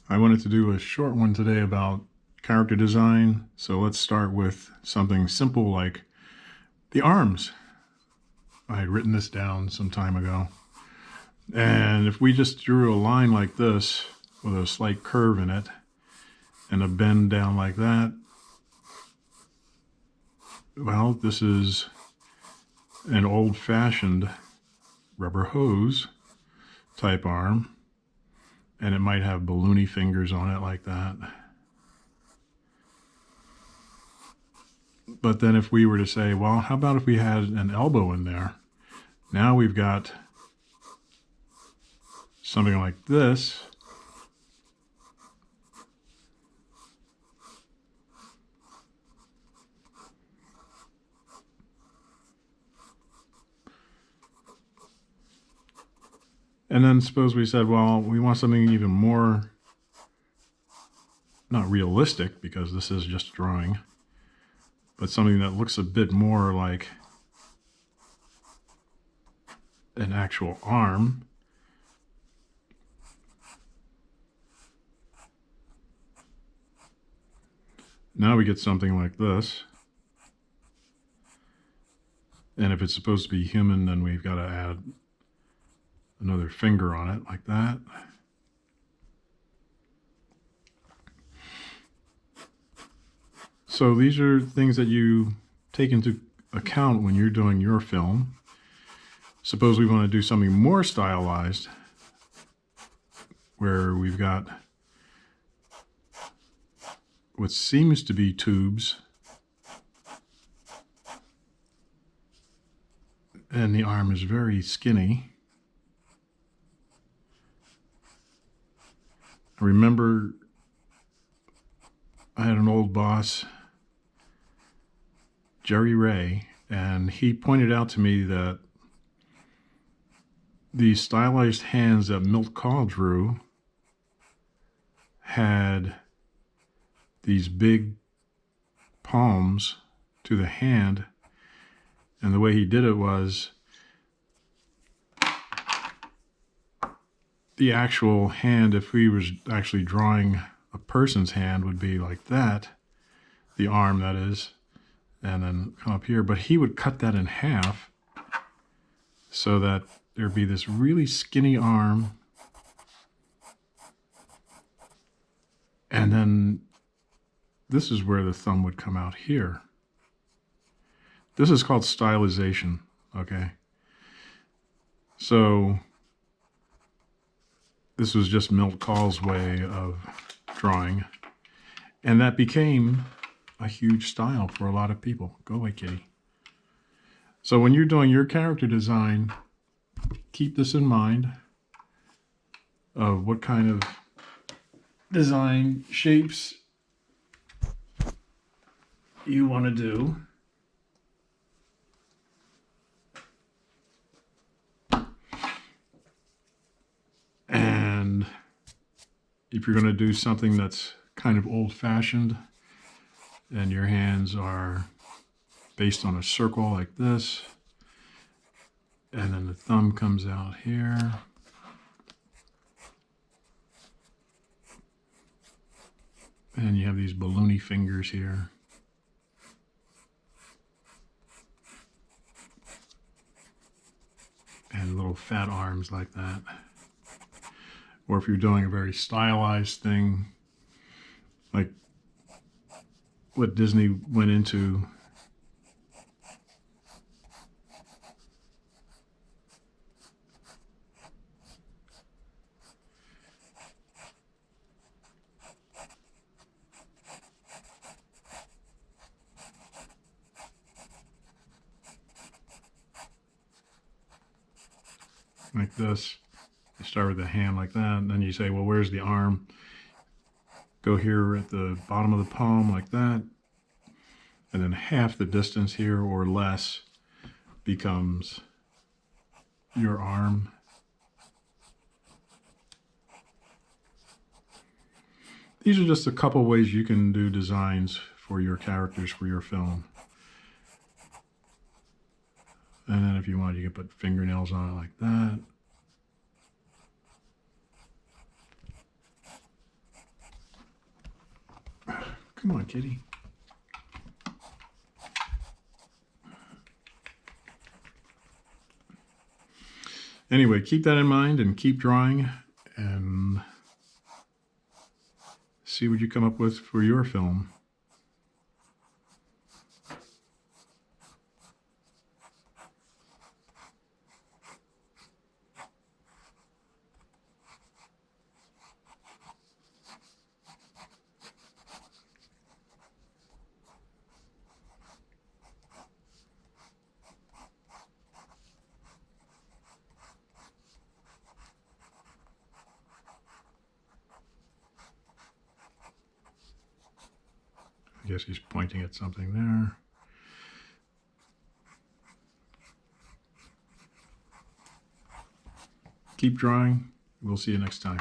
I wanted to do a short one today about character design, so let's start with something simple like the arms. I had written this down some time ago. And if we just drew a line like this with a slight curve in it and a bend down like that, well, this is an old-fashioned rubber hose type arm. And it might have balloony fingers on it like that. But then if we were to say, well, how about if we had an elbow in there? Now we've got something like this. And then suppose we said, well, we want something even more, not realistic, because this is just drawing, but something that looks a bit more like an actual arm. Now we get something like this. And if it's supposed to be human, then we've got to add another finger on it like that. So these are things that you take into account when you're doing your film. Suppose we want to do something more stylized, where we've got what seems to be tubes, and the arm is very skinny. I remember I had an old boss, Jerry Ray, and he pointed out to me that the stylized hands that Milt Kahl drew had these big palms to the hand, and the way he did it was the actual hand, if we was actually drawing a person's hand, would be like that, the arm that is, and then come up here. But he would cut that in half so that there'd be this really skinny arm, and then this is where the thumb would come out here. This is called stylization, okay? So this was just Milt Kahl's way of drawing, and that became a huge style for a lot of people. Go away, kitty. So when you're doing your character design, keep this in mind of what kind of design shapes you want to do. And if you're going to do something that's kind of old-fashioned and your hands are based on a circle like this, and then the thumb comes out here, and you have these balloony fingers here, and little fat arms like that. Or if you're doing a very stylized thing, like what Disney went into, like this. You start with the hand like that, and then you say, well, where's the arm? Go here at the bottom of the palm like that, and then half the distance here or less becomes your arm. These are just a couple ways you can do designs for your characters for your film. And then if you want, you can put fingernails on it like that. Come on, kitty. Anyway, keep that in mind and keep drawing and see what you come up with for your film. I guess he's pointing at something there. Keep drawing. We'll see you next time.